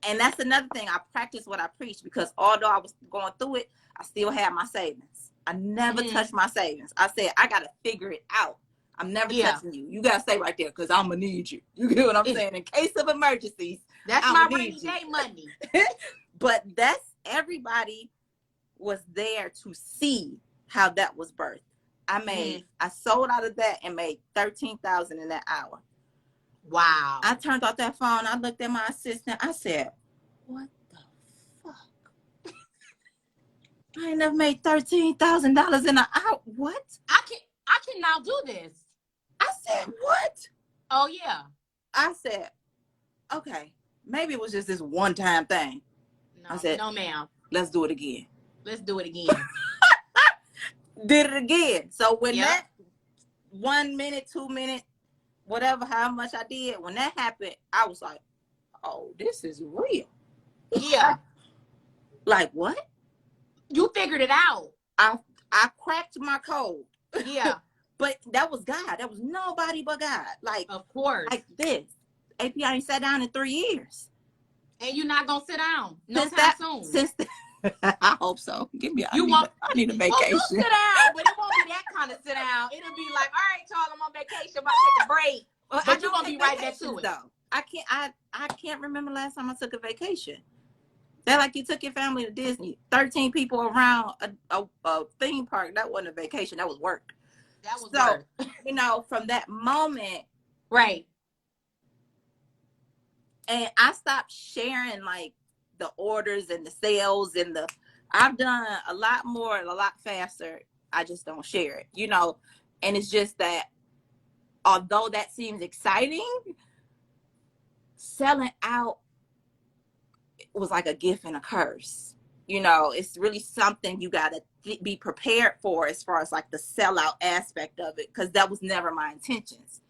And that's another thing. I practice what I preach, because although I was going through it, I still had my savings. I never touched my savings. I said, I got to figure it out. I'm never touching you. You got to stay right there, because I'm going to need you. You get what I'm saying? In case of emergencies, that's my rainy day money. But that's, everybody was there to see how that was birthed. I sold out of that and made $13,000 in that hour. Wow. I turned off that phone. I looked at my assistant. I said, what the fuck? I ain't never made $13,000 in an hour. What? I can now do this. I said, what? Oh, yeah. I said, okay, maybe it was just this one-time thing. No, I said, no, ma'am. Let's do it again. Let's do it again. Did it again. So when that 1 minute, 2 minute, whatever, how much I did, when that happened, I was like, oh, this is real. Yeah. Like what? You figured it out. I cracked my code. Yeah. But that was God. That was nobody but God. Like, of course. Like this. AP, I ain't sat down in 3 years. And you're not gonna sit down no time soon. I hope so. I need a vacation. Well, you'll sit down, but it won't be that kind of sit down. It'll be like, all right, y'all, I'm on vacation. I'm about to take a break. Well, but you're gonna be right back to it. Though. I can't remember last time I took a vacation. They're like, you took your family to Disney. 13 people around a theme park. That wasn't a vacation. That was work. That was work. From that moment. Right. And I stopped sharing like the orders and the sales and I've done a lot more and a lot faster. I just don't share it, and it's just that although that seems exciting, selling out was like a gift and a curse. It's really something you got to be prepared for as far as like the sellout aspect of it, because that was never my intentions.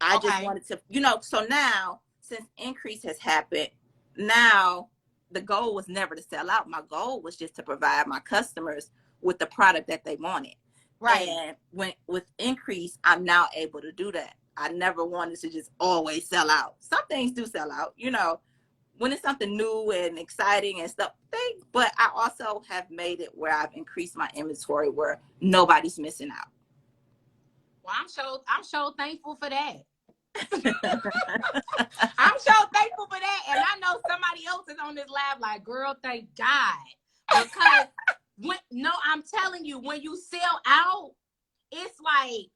I just wanted to, so now since increase has happened, now the goal was never to sell out. My goal was just to provide my customers with the product that they wanted. Right. And with increase, I'm now able to do that. I never wanted to just always sell out. Some things do sell out, when it's something new and exciting and stuff. But I also have made it where I've increased my inventory where nobody's missing out. Well, I'm so thankful for that. I'm so thankful for that. And I know somebody else is on this lab like, girl, thank God. Because I'm telling you, when you sell out, it's like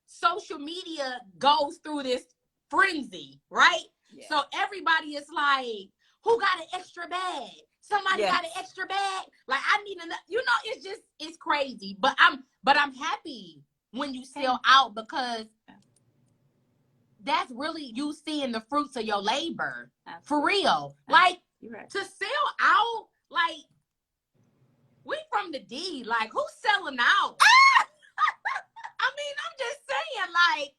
social media goes through this frenzy, right? Yeah. So everybody is like, who got an extra bag? Somebody got an extra bag. Like, I need another, it's crazy. But I'm happy when you sell out, because that's really you seeing the fruits of your labor. Absolutely. For real. Like, to sell out, like, we from the D, like, who's selling out? I mean, I'm just saying, like,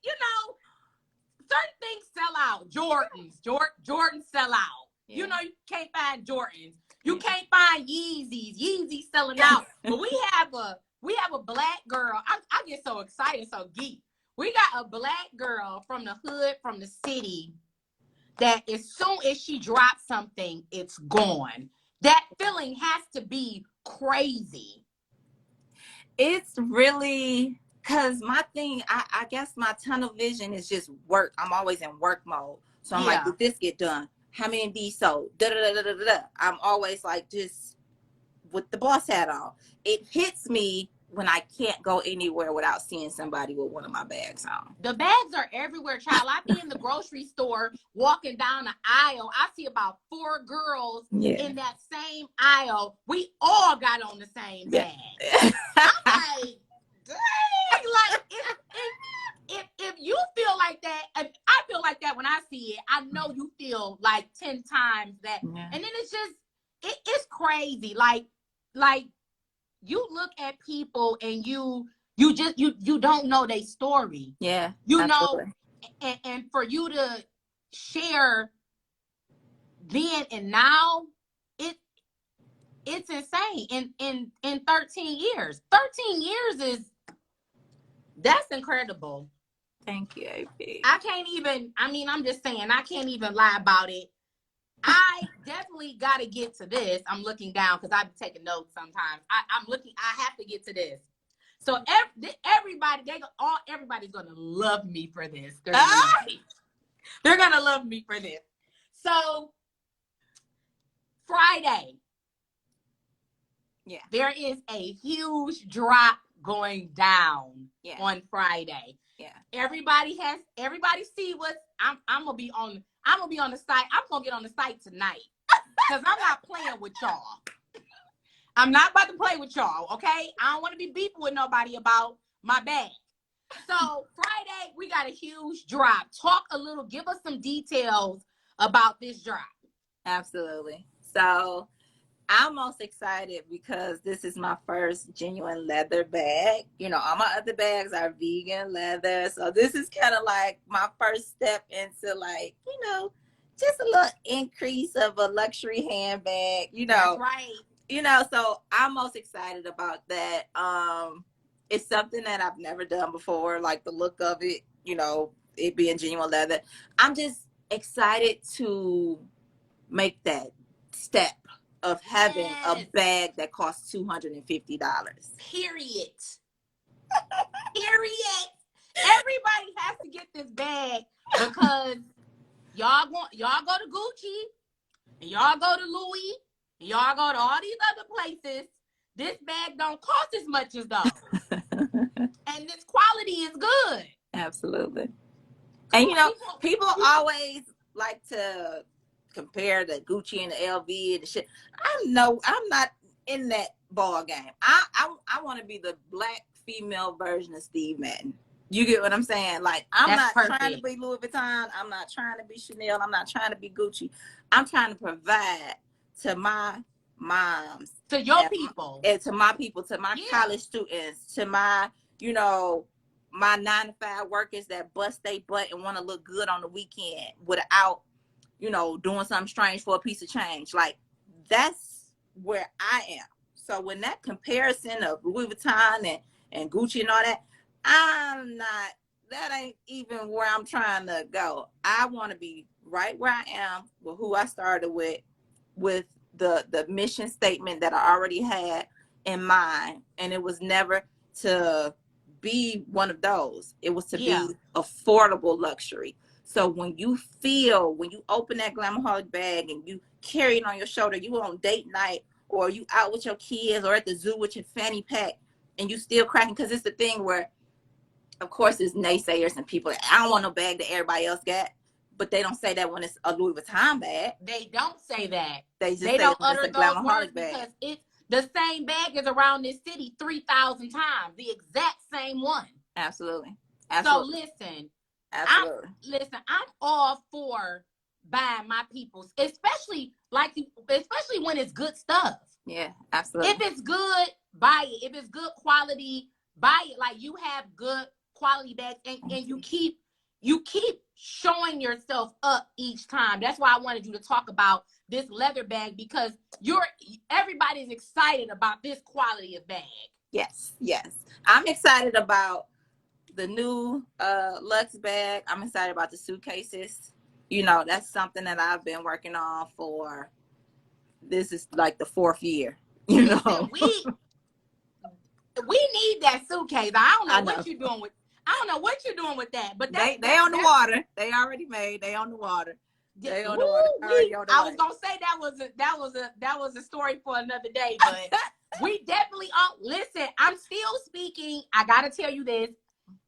certain things sell out. Jordans sell out. Yeah. You can't find Jordans. You can't find Yeezys. Yeezys selling out. But we have a black girl. I get so excited, so geek. We got a black girl from the hood, from the city, that as soon as she drops something, it's gone. That feeling has to be crazy. It's really, because my thing, I guess my tunnel vision is just work. I'm always in work mode. So I'm like, did this get done? How many of these sold? I'm always like just with the boss hat on. It hits me when I can't go anywhere without seeing somebody with one of my bags on. The bags are everywhere, child. I be in the grocery store walking down the aisle. I see about 4 girls in that same aisle. We all got on the same bag. I'm like, dang, like if you feel like that, if I feel like that when I see it, I know you feel like 10 times that. Yeah. And then it's just, it's crazy. Like you look at people and you don't know their story. Yeah. Absolutely. And for you to share then and now, it's insane. In 13 years. 13 years that's incredible. Thank you, AP. I can't even, I mean, I'm just saying, I can't even lie about it. I definitely got to get to this. I'm looking down because I've been taking notes sometimes. I'm looking, I have to get to this. So everybody, everybody's going to love me for this. They're going to love me. They're going to love me for this. So Friday. Yeah. There is a huge drop going down on Friday. Yeah. Everybody see what I'm gonna be on the site. I'm gonna get on the site tonight. Because I'm not playing with y'all. I'm not about to play with y'all, okay? I don't want to be beefing with nobody about my bag. So Friday, we got a huge drop. Give us some details about this drop. Absolutely. So I'm most excited because this is my first genuine leather bag. You know, all my other bags are vegan leather. So this is kind of like my first step into, like, you know, just a little increase of a luxury handbag, you know. That's right. You know, so I'm most excited about that. It's something that I've never done before, like the look of it, you know, it being genuine leather. I'm just excited to make that step of having a bag that costs $250. Period. Period. Everybody has to get this bag because y'all go to Gucci and y'all go to Louis and y'all go to all these other places. This bag don't cost as much as those. And this quality is good. Absolutely. And you know, people always like to compare the Gucci and the LV and the shit. I'm not in that ball game. I want to be the black female version of Steve Madden. You get what I'm saying? Like, I'm not trying to be Louis Vuitton. I'm not trying to be Chanel. I'm not trying to be Gucci. I'm trying to provide to my moms, to your people, and to my people, to my college students, to my, you know, my 9-to-5 workers that bust their butt and want to look good on the weekend without, you know, doing something strange for a piece of change. Like, that's where I am. So when that comparison of Louis Vuitton and Gucci and all that, that ain't even where I'm trying to go. I want to be right where I am with who I started with the mission statement that I already had in mind. And it was never to be one of those. It was to be affordable luxury. So when you open that Glamaholic bag and you carry it on your shoulder, you on date night, or you out with your kids, or at the zoo with your fanny pack, and you still cracking, because it's the thing where, of course, there's naysayers and people that, I don't want no bag that everybody else got, but they don't say that when it's a Louis Vuitton bag. They don't say that. They don't utter those words because it's the same bag is around this city 3,000 times, the exact same one. Absolutely. So listen, I'm all for buying my people's, especially when it's good stuff. Yeah, absolutely. If it's good, buy it. If it's good quality, buy it. Like, you have good quality bags, and you keep showing yourself up each time. That's why I wanted you to talk about this leather bag, because everybody's excited about this quality of bag. Yes. I'm excited about the new Luxe bag. I'm excited about the suitcases. You know, that's something that I've been working on for, this is like the 4th year. You know, we need that suitcase. I don't know what you're doing with that, but they on the water. They already made. They on the water. They on the water. I was gonna say that was a story for another day, but we definitely listen. I'm still speaking. I gotta tell you this.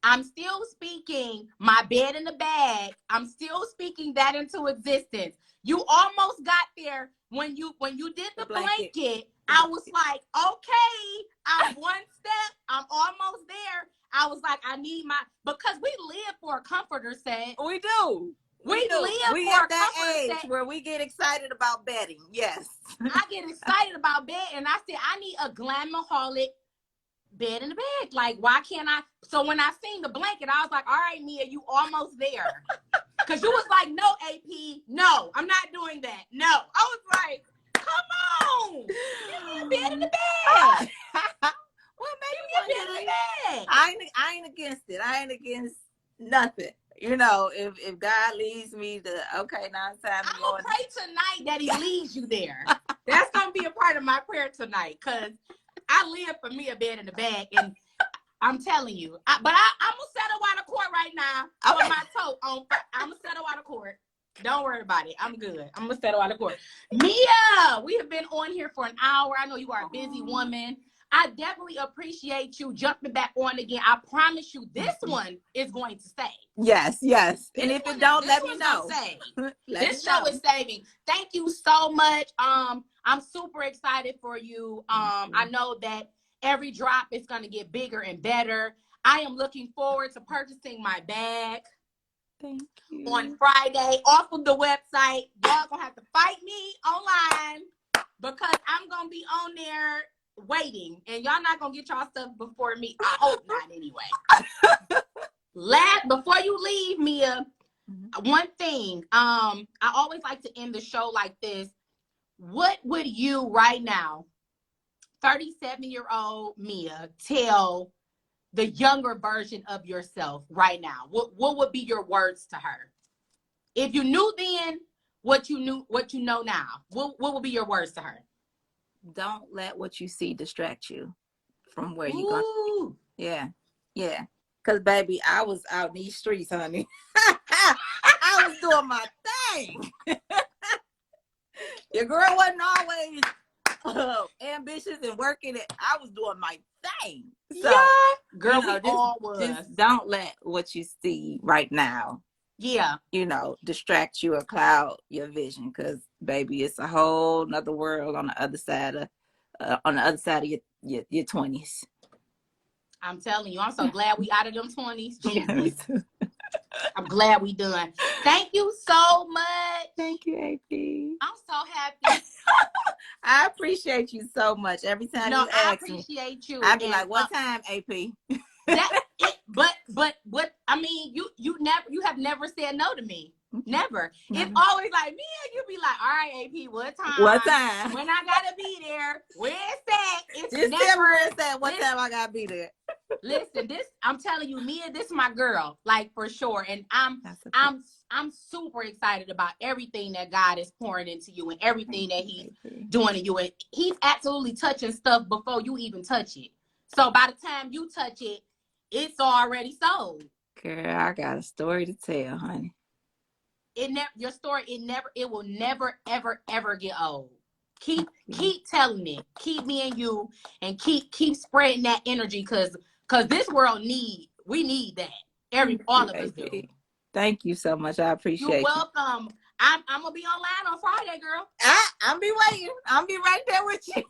I'm still speaking my bed in the bag. I'm still speaking that into existence. You almost got there when you did the blanket. I was like, okay, I'm one step. I'm almost there. I was like, I need because we live for a comforter set. We do. We at that age where we get excited about bedding. Yes. I get excited about bed, and I said, I need a Glamaholic bed in the bag. Like, why can't I? So when I seen the blanket, I was like, all right, Mia, you almost there. Because you was like, no, AP, no, I'm not doing that. No. I was like, come on. Give me a bed in the bag. Well, maybe give me a bed in the bag. I ain't against it. I ain't against Nothing. You know, if God leads me to, okay, now it's time to I'm go. gonna pray tonight that He leads you there. That's gonna be a part of my prayer tonight, cause I live for me a bed in the bag, and I'm telling you. I'm gonna settle out of court right now for my toe on. I'm gonna settle out of court. Don't worry about it. I'm good. I'm gonna settle out of court. Mia, we have been on here for an hour. I know you are a busy woman. I definitely appreciate you jumping back on again. I promise you, this one is going to stay. Yes. And if it don't, let me know. This show is saving. Thank you so much. I'm super excited for you. I know that every drop is going to get bigger and better. I am looking forward to purchasing my bag. Thank you. On Friday off of the website. Y'all gonna have to fight me online because I'm gonna be on there waiting, and y'all not gonna get y'all stuff before me. I hope not anyway. Before you leave, Mia, one thing, I always like to end the show like this. What would you right now, 37-year-old Mia, tell the younger version of yourself right now? What would be your words to her? If you knew then what you know now, what would be your words to her? Don't let what you see distract you from where you're going. Yeah. Because, baby, I was out in these streets, honey. I was doing my thing. Your girl wasn't always ambitious and working it. I was doing my thing. So, yeah, girl, you know, we all was. Just don't let what you see right now, distract you or cloud your vision. Because, baby, it's a whole nother world on the other side of your 20s. I'm telling you, I'm so glad we out of them 20s. Yeah, me too. I'm glad we done. Thank you so much. Thank you, AP. I'm so happy. I appreciate you so much. Every time you ask me, I appreciate you. I'd be like, "What time, AP?" But what I mean, you have never said no to me. Never. It's always like me, and you be like, all right, AP, what time? When I gotta be there? Where it's at? It's just never tell me where it's at. What time I gotta be there? Listen, I'm telling you, Mia, this is my girl, like for sure. And I'm super excited about everything that God is pouring into you and everything that He's doing to you. And He's absolutely touching stuff before you even touch it. So by the time you touch it, it's already sold. Girl, I got a story to tell, honey. Your story, it will never, ever get old. Keep telling it. Keep me and you, and keep spreading that energy, because this world we need that. All of us do. Thank you so much. I appreciate you. You're welcome. I'm gonna be online on Friday, girl. I'll be waiting. I'll be right there with you.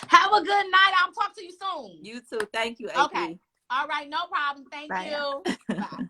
Have a good night. I'll talk to you soon. You too. Thank you, AP. Okay. All right. No problem. Thank you. Bye.